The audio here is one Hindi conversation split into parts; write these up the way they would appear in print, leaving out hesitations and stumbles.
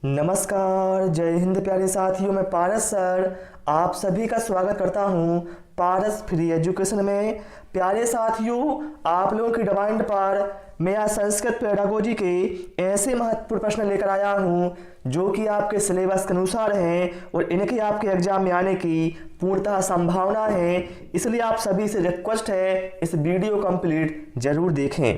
नमस्कार, जय हिंद प्यारे साथियों। मैं पारस सर आप सभी का स्वागत करता हूं पारस फ्री एजुकेशन में। प्यारे साथियों, आप लोगों की डिमांड पर मैं आज संस्कृत पेडागोजी के ऐसे महत्वपूर्ण प्रश्न लेकर आया हूं जो कि आपके सिलेबस के अनुसार हैं और इनके आपके एग्जाम में आने की पूर्णतः संभावना है। इसलिए आप सभी से रिक्वेस्ट है इस वीडियो कंप्लीट जरूर देखें।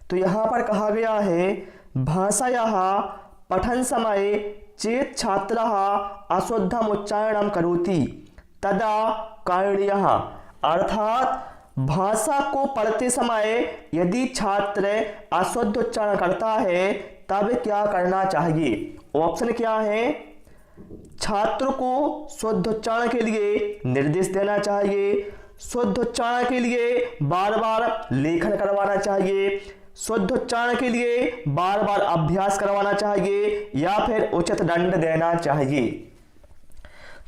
तो यहाँ पर कहा गया है भाषायाः पठन समय चेत छात्रः अशुद्धम उच्चारणं करोति तदा करणीयः। अर्थात भाषा को पढ़ते समय यदि छात्र अशुद्ध उच्चारण करता है तब क्या करना चाहिए। ऑप्शन क्या है? छात्र को शुद्ध उच्चारण के लिए निर्देश देना चाहिए, शुद्ध उच्चारण के लिए बार बार लेखन करवाना चाहिए, शुद्ध उच्चारण के लिए बार बार अभ्यास करवाना चाहिए या फिर उचित दंड देना चाहिए।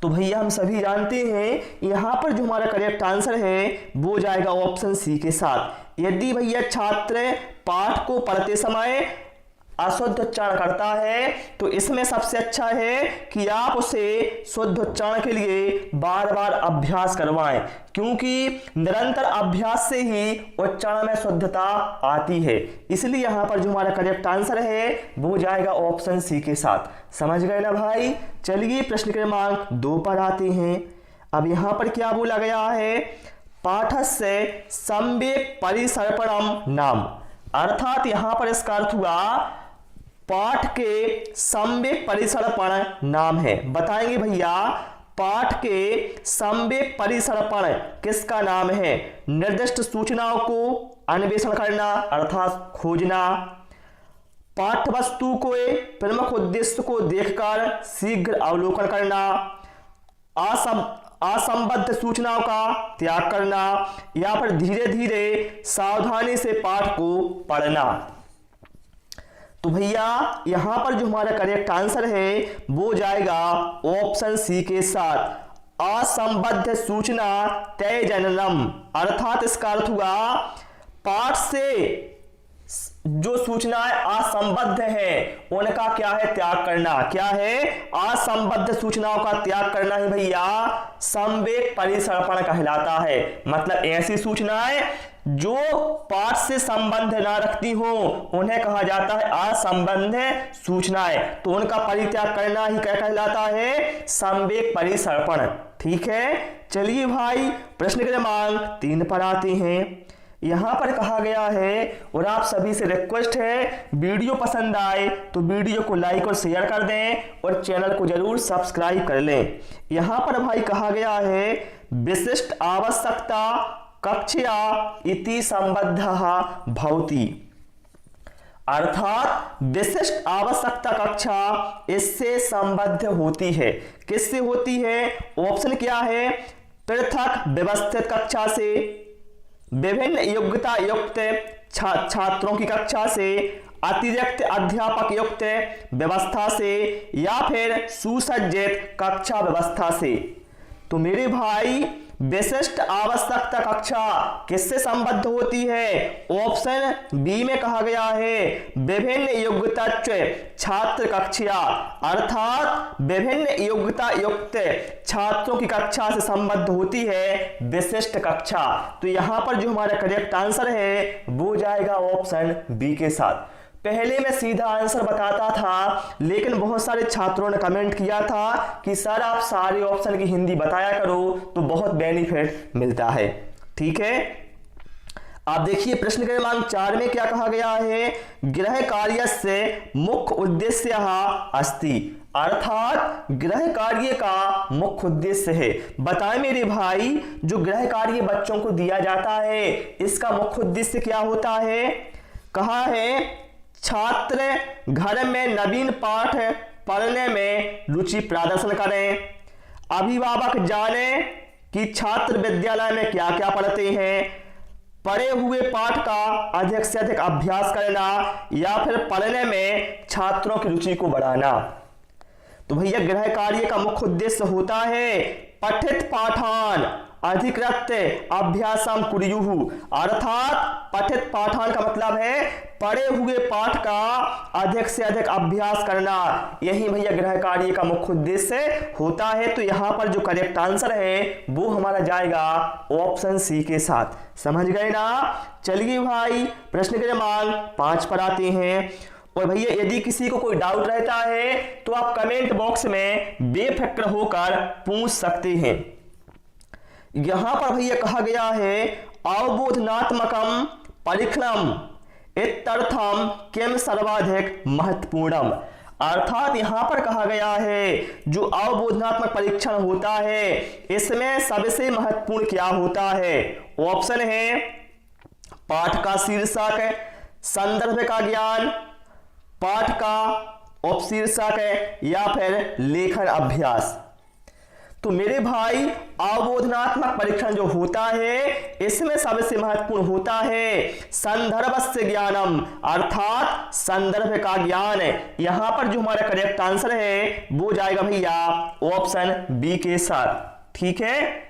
तो भैया हम सभी जानते हैं यहाँ पर जो हमारा करेक्ट आंसर है वो जाएगा ऑप्शन सी के साथ। यदि भैया छात्र पाठ को पढ़ते समय अशुद्ध उच्चारण करता है तो इसमें सबसे अच्छा है कि आप उसे शुद्ध उच्चारण के लिए बार बार अभ्यास करवाएं, क्योंकि निरंतर अभ्यास से ही उच्चारण में शुद्धता आती है। इसलिए यहाँ पर जो हमारा करेक्ट आंसर है वो जाएगा ऑप्शन सी के साथ। समझ गए ना भाई? चलिए प्रश्न क्रमांक 2 पर आते हैं। अब यहाँ पर क्या बोला गया है? पाठस्य सम्यक् परिसर्पणम नाम। अर्थात यहाँ पर इसका अर्थ हुआ पाठ के सम्यक् परिसर्पण नाम है। बताएंगे भैया पाठ के सम्यक् परिसर्पण किसका नाम है? निर्दिष्ट सूचनाओं को अन्वेषण करना अर्थात खोजना, पाठ्य वस्तु को प्रमुख उद्देश्य को देखकर शीघ्र अवलोकन करना, असंबद्ध सूचनाओं का त्याग करना या फिर धीरे धीरे सावधानी से पाठ को पढ़ना। तो भैया यहां पर जो हमारा करेक्ट आंसर है वो जाएगा ऑप्शन सी के साथ, असंबद्ध सूचना त्यजनम। अर्थात इसका अर्थ हुआ पाठ से जो सूचनाएं असंबद्ध है उनका क्या है? त्याग करना। क्या है? असंबद्ध सूचनाओं का त्याग करना ही भैया सम्यक् परिसर्पण कहलाता है। मतलब ऐसी सूचनाएं जो पाठ से संबंध ना रखती हो उन्हें कहा जाता है असंबद्ध सूचनाएं। तो उनका परित्याग करना ही क्या कहलाता है? सम्यक् परिसर्पण। ठीक है, चलिए भाई प्रश्न क्रमांक 3 पर आते हैं। यहां पर कहा गया है और आप सभी से रिक्वेस्ट है वीडियो पसंद आए तो वीडियो को लाइक और शेयर कर दें और चैनल को जरूर सब्सक्राइब कर लें। यहां पर भाई कहा गया है विशिष्ट आवश्यकता कक्ष्या इति संबद्धः भवति। अर्थात विशिष्ट आवश्यकता कक्षा इससे संबद्ध होती है। किससे होती है? ऑप्शन क्या है? पृथक व्यवस्थित कक्षा से, विभिन्न योग्यता युक्त छात्रों की कक्षा से, अतिरिक्त अध्यापक युक्त व्यवस्था से या फिर सुसज्जित कक्षा व्यवस्था से। तो मेरे भाई विशिष्ट आवश्यकता कक्षा किससे संबद्ध होती है? ऑप्शन बी में कहा गया है विभिन्न योग्यता छात्र कक्षा। अर्थात विभिन्न योग्यता युक्त छात्रों की कक्षा से संबद्ध होती है विशिष्ट कक्षा। तो यहां पर जो हमारा करेक्ट आंसर है वो जाएगा ऑप्शन बी के साथ। पहले मैं सीधा आंसर बताता था लेकिन बहुत सारे छात्रों ने कमेंट किया था कि सर आप सारे ऑप्शन की हिंदी बताया करो तो बहुत बेनिफिट मिलता है। ठीक है, आप देखिए प्रश्न क्रमांक 4 में क्या कहा गया है? गृह कार्यस्य मुख्य उद्देश्यः अस्ति। अर्थात गृह कार्य का मुख्य उद्देश्य है। बताएं मेरे भाई जो गृह कार्य बच्चों को दिया जाता है इसका मुख्य उद्देश्य क्या होता है? कहा है छात्र घर में नवीन पाठ पढ़ने में रुचि प्रदर्शन करें, अभिभावक जाने कि छात्र विद्यालय में क्या क्या पढ़ते हैं, पढ़े हुए पाठ का अधिक से अधिक अभ्यास करना या फिर पढ़ने में छात्रों की रुचि को बढ़ाना। तो भैया गृह कार्य का मुख्य उद्देश्य होता है पठित पाठान अधिकृत्य अभ्यासम कुर्युः, अर्थात पठित पाठान का मतलब है पढ़े हुए पाठ का अधिक से अधिक अभ्यास करना, यही भैया गृह कार्य का मुख्य उद्देश्य होता है। तो यहाँ पर जो करेक्ट आंसर है वो हमारा जाएगा ऑप्शन सी के साथ। समझ गए ना। चलिए भाई प्रश्न क्रमांक 5 पर आते हैं। और भैया यदि किसी को कोई डाउट रहता है तो आप कमेंट बॉक्स में बेफिक्र होकर पूछ सकते हैं। यहां पर भैया कहा गया है अवबोधनात्मकम परीक्षणम इत्यर्थम किम सर्वाधिक महत्वपूर्णम, अर्थात यहां पर कहा गया है जो अवबोधनात्मक परीक्षण होता है इसमें सबसे महत्वपूर्ण क्या होता है। ऑप्शन है पाठ का शीर्षक, संदर्भ का ज्ञान, पाठ का उपशीर्षक या फिर लेखन अभ्यास। तो मेरे भाई अवबोधनात्मक परीक्षण जो होता है इसमें सबसे महत्वपूर्ण होता है संदर्भस्य ज्ञानम, अर्थात संदर्भ का ज्ञान। यहां पर जो हमारा करेक्ट आंसर है वो जाएगा भैया ऑप्शन बी के साथ। ठीक है,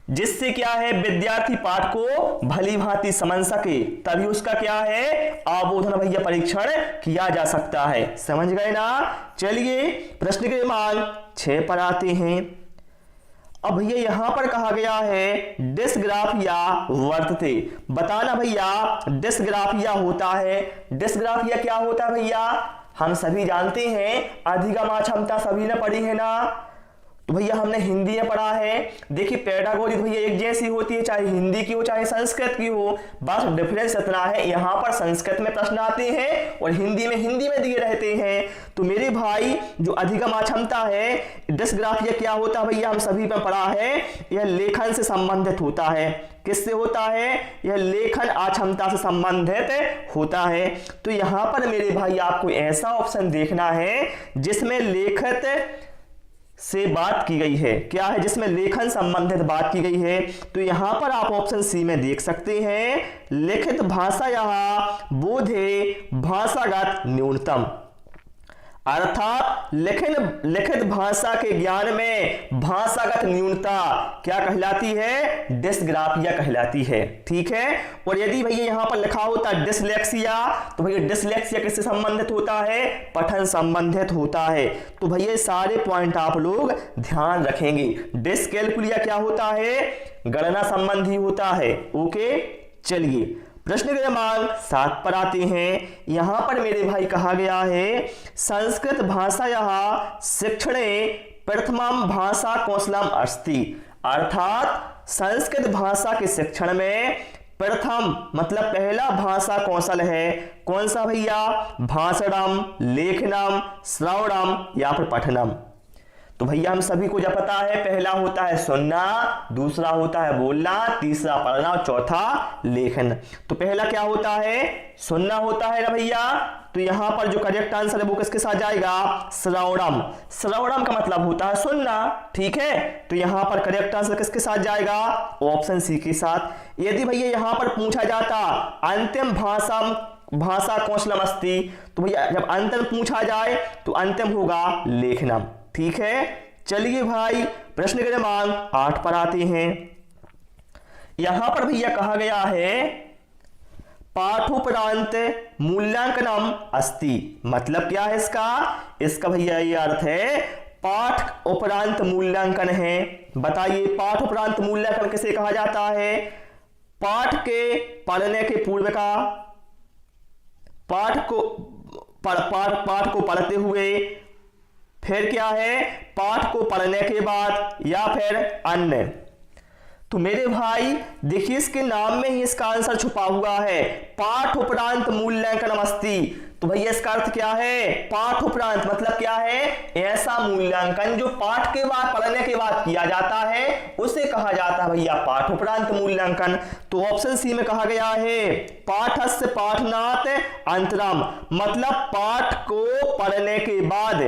जिससे क्या है विद्यार्थी पाठ को भली भांति समझ सके, तभी उसका क्या है अवबोधन भैया परीक्षण किया जा सकता है। समझ गए ना। चलिए प्रश्न क्रमांक 6 पर आते हैं। अब भैया यहां पर कहा गया है डिस्ग्राफिया वर्तते, बताना भैया डिस्ग्राफिया होता है। डिस्ग्राफिया क्या होता है भैया, हम सभी जानते हैं अधिगम क्षमता सभी ने पढ़ी है ना। तो भैया हमने हिंदी में पढ़ा है। देखिए पेडागोजी भैया एक जैसी होती है, चाहे हिंदी की हो चाहे संस्कृत की हो, बस डिफरेंस इतना है यहाँ पर संस्कृत में प्रश्न आते हैं और हिंदी में दिए रहते हैं। तो मेरे भाई जो अधिगम क्षमता है डिस्ग्राफिया क्या होता है भैया, हम सभी में पढ़ा है, यह लेखन से संबंधित होता है। किससे होता है, यह लेखन अक्षमता से संबंधित होता है। तो यहाँ पर मेरे भाई आपको ऐसा ऑप्शन देखना है जिसमें लेखित से बात की गई है, क्या है जिसमें लेखन संबंधित बात की गई है। तो यहां पर आप ऑप्शन सी में देख सकते हैं लिखित भाषा यह बोधे भाषागत न्यूनतम, अर्थात लिखित भाषा के ज्ञान में भाषागत न्यूनता क्या कहलाती है, डिस्ग्राफिया कहलाती है। ठीक है, और यदि भैया यहां पर लिखा होता डिसलेक्सिया तो भैया डिसलेक्सिया किससे संबंधित होता है, पठन संबंधित होता है। तो भैया सारे पॉइंट आप लोग ध्यान रखेंगे। डिसकैलकुलिया क्या होता है, गणना संबंधी होता है। ओके, चलिए प्रश्न क्रमांक 7 पर आते हैं। यहां पर मेरे भाई कहा गया है संस्कृत भाषायाः शिक्षणे प्रथमम भाषा कौशलम अस्ति, अर्थात संस्कृत भाषा के शिक्षण में प्रथम मतलब पहला भाषा कौशल है कौन सा भैया, भाषणम, लेखनम, श्रवणम या फिर पठनम। तो भैया हम सभी को जब पता है पहला होता है सुनना, दूसरा होता है बोलना, तीसरा पढ़ना और चौथा लेखन। तो पहला क्या होता है, सुनना होता है ना भैया। तो यहां पर जो करेक्ट आंसर है वो किसके साथ जाएगा, श्रवणम। श्रवणम का मतलब होता है सुनना। ठीक है, तो यहां पर करेक्ट आंसर किसके साथ जाएगा, ऑप्शन सी के साथ। यदि भैया यहां पर पूछा जाता अंतिम भाषा कौशलम अस्ति, तो भैया जब अंतिम पूछा जाए तो अंतिम होगा लेखनम। ठीक है, चलिए भाई प्रश्न क्रमांक 8 पर आते हैं। यहां पर भैया कहा गया है पाठोपरांत मूल्यांकनम अस्ति, मतलब क्या है इसका भैया ये अर्थ है पाठ उपरांत मूल्यांकन है। बताइए पाठ उपरांत मूल्यांकन किसे कहा जाता है, पाठ के पढ़ने के पूर्व का, पाठ को पढ़ते हुए, फिर क्या है पाठ को पढ़ने के बाद या फिर अन्य। तो मेरे भाई देखिए इसके नाम में ही इसका आंसर छुपा हुआ है, पाठ उपरांत मूल्यांकनम अस्ति। तो भैया इसका अर्थ क्या है, पाठ उपरांत मतलब क्या है, ऐसा मूल्यांकन जो पाठ के बाद पढ़ने के बाद किया जाता है उसे कहा जाता है भैया पाठ उपरांत मूल्यांकन। तो ऑप्शन सी में कहा गया है पाठस्य पाठनात् अंतरम, मतलब पाठ को पढ़ने के बाद।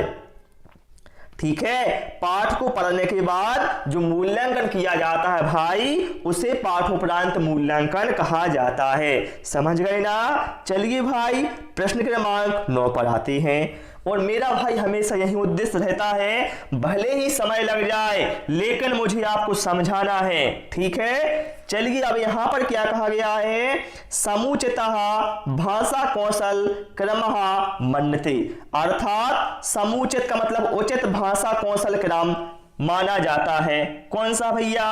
ठीक है, पाठ को पढ़ने के बाद जो मूल्यांकन किया जाता है भाई उसे पाठोपरांत मूल्यांकन कहा जाता है। समझ गए ना। चलिए भाई प्रश्न क्रमांक 9 पर आते हैं। और मेरा भाई हमेशा यही उद्देश्य रहता है, भले ही समय लग जाए लेकिन मुझे आपको समझाना है, ठीक है। चलिए अब यहां पर क्या कहा गया है, समुचितः भाषा कौशल क्रमः मन्यते, अर्थात समुचित का मतलब उचित भाषा कौशल क्रम माना जाता है। कौन सा भैया,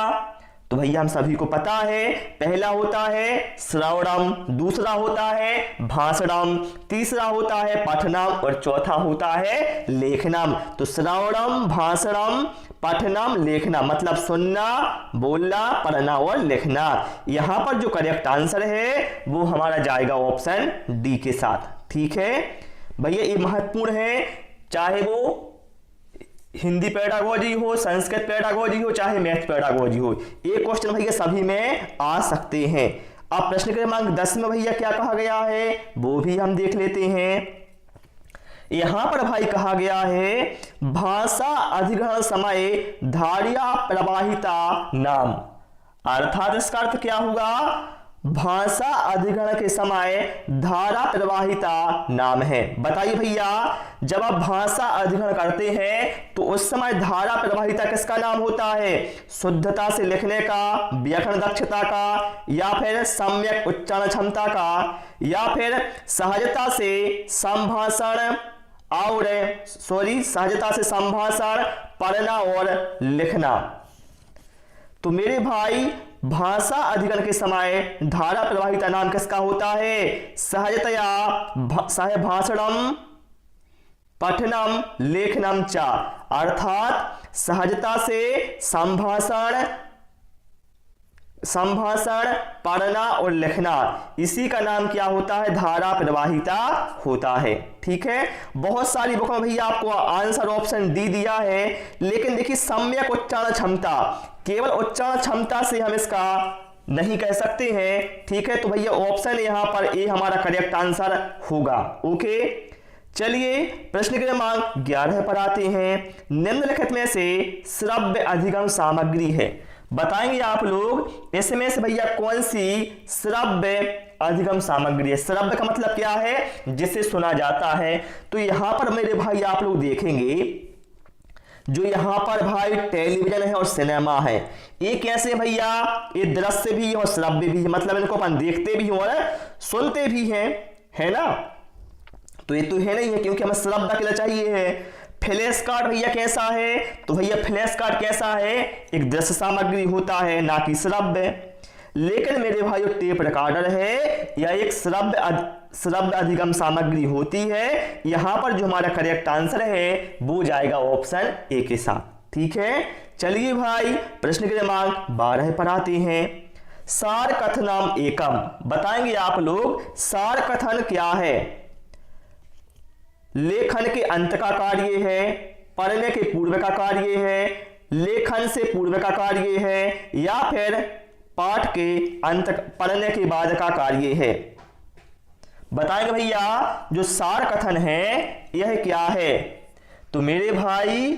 तो भैया हम सभी को पता है, पहला होता है श्रवणम, दूसरा होता है भाषणम, तीसरा होता है पठनम और चौथा होता है लेखनम। तो श्रवणम, भाषणम, पठनम, लेखना मतलब सुनना, बोलना, पढ़ना और लिखना। यहां पर जो करेक्ट आंसर है वो हमारा जाएगा ऑप्शन डी के साथ, ठीक है भैया। ये महत्वपूर्ण है, चाहे वो हिंदी पेडागोजी हो, संस्कृत पेडागोजी हो, चाहे मैथ पेडागोजी हो, ये क्वेश्चन भैया सभी में आ सकते हैं। अब प्रश्न क्रमांक 10 में भैया क्या कहा गया है वो भी हम देख लेते हैं। यहां पर भाई कहा गया है भाषा अधिग्रहण समय धारिया प्रवाहिता नाम, अर्थात इसका अर्थ क्या होगा, भाषा अधिग्रहण के समय धारा प्रवाहिता नाम है। बताइए भैया, जब आप भाषा अधिग्रहण करते हैं तो उस समय धारा प्रवाहिता किसका नाम होता है, शुद्धता से लिखने का, व्याकरण दक्षता का, या फिर सम्यक उच्चारण क्षमता का, या फिर सहजता से संभाषण सहजता से संभाषण, पढ़ना और लिखना। तो मेरे भाई भाषा अधिग्रहण के समय धारा प्रवाहिता नाम किसका होता है, सहजतया भाषणम पठनम लेखनम च, अर्थात सहजता से संभाषण पढ़ना और लिखना, इसी का नाम क्या होता है, धारा प्रवाहिता होता है, ठीक है। बहुत सारी बुक में भैया आपको आंसर ऑप्शन डी दिया है, लेकिन देखिए सम्यक उच्चारण क्षमता, केवल उच्चारण क्षमता से हम इसका नहीं कह सकते हैं, ठीक है। तो भैया ऑप्शन यहां पर ए हमारा करेक्ट आंसर होगा, ओके। चलिए प्रश्न क्रमांक 11 पर आते हैं। निम्नलिखित में से श्रव्य अधिगम सामग्री है, बताएंगे आप लोग इसमें से भैया कौन सी श्रव्य अधिगम सामग्री है। श्रव्य का मतलब क्या है, जिसे सुना जाता है। तो यहां पर मेरे भाई आप लोग देखेंगे जो यहां पर भाई टेलीविजन है और सिनेमा है, ये कैसे भैया, ये दृश्य भी और श्रव्य भी है, मतलब इनको अपन देखते भी और सुनते भी हैं, है ना। तो ये तो है नहीं है, क्योंकि हमें श्रव्य के लिए चाहिए है। फ्लैश कार्ड भैया कैसा है, तो भैया फ्लैश कार्ड कैसा है, एक दृश्य सामग्री होता है, ना कि श्रव्य। लेकिन मेरे भाई टेप रिकॉर्डर है या एक श्रव्य अधिगम सामग्री होती है। यहां पर जो हमारा करेक्ट आंसर है वो जाएगा ऑप्शन ए के साथ, ठीक है। चलिए भाई प्रश्न क्रमांक 12 पर आते हैं। सार कथनम एकम, बताएंगे आप लोग सार कथन क्या है। लेखन के अंत का कार्य है, पढ़ने के पूर्व का कार्य है, लेखन से पूर्व का कार्य है, या फिर पाठ के अंत पढ़ने के बाद का कार्य है। बताएंगे भैया जो सार कथन है यह क्या है। तो मेरे भाई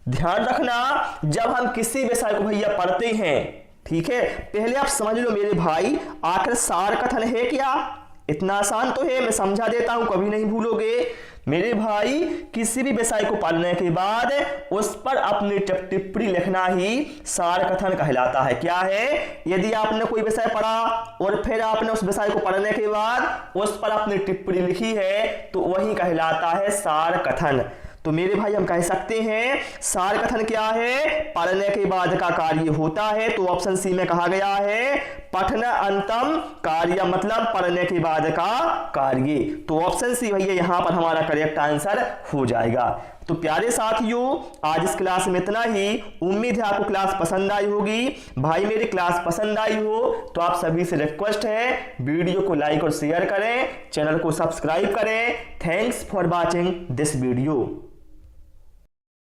ध्यान रखना, जब हम किसी विषय को भैया पढ़ते हैं, ठीक है, पहले आप समझ लो मेरे भाई आखिर सार कथन है क्या। इतना आसान तो है, मैं समझा देता हूं, कभी नहीं भूलोगे मेरे भाई। किसी भी विषय को पढ़ने के बाद उस पर अपनी टिप्पणी लिखना ही सार कथन कहलाता है। क्या है, यदि आपने कोई विषय पढ़ा और फिर आपने उस विषय को पढ़ने के बाद उस पर अपनी टिप्पणी लिखी है तो वही कहलाता है सार कथन। तो मेरे भाई हम कह सकते हैं सार कथन क्या है, पढ़ने के बाद का कार्य होता है। तो ऑप्शन सी में कहा गया है पठन अंतम कार्य, मतलब पढ़ने के बाद का कार्य। तो ऑप्शन सी भैया यहां पर हमारा करेक्ट आंसर हो जाएगा। तो प्यारे साथियों आज इस क्लास में इतना ही। उम्मीद है आपको क्लास पसंद आई होगी। भाई मेरी क्लास पसंद आई हो तो आप सभी से रिक्वेस्ट है वीडियो को लाइक और शेयर करें, चैनल को सब्सक्राइब करें। Thanks for watching this video.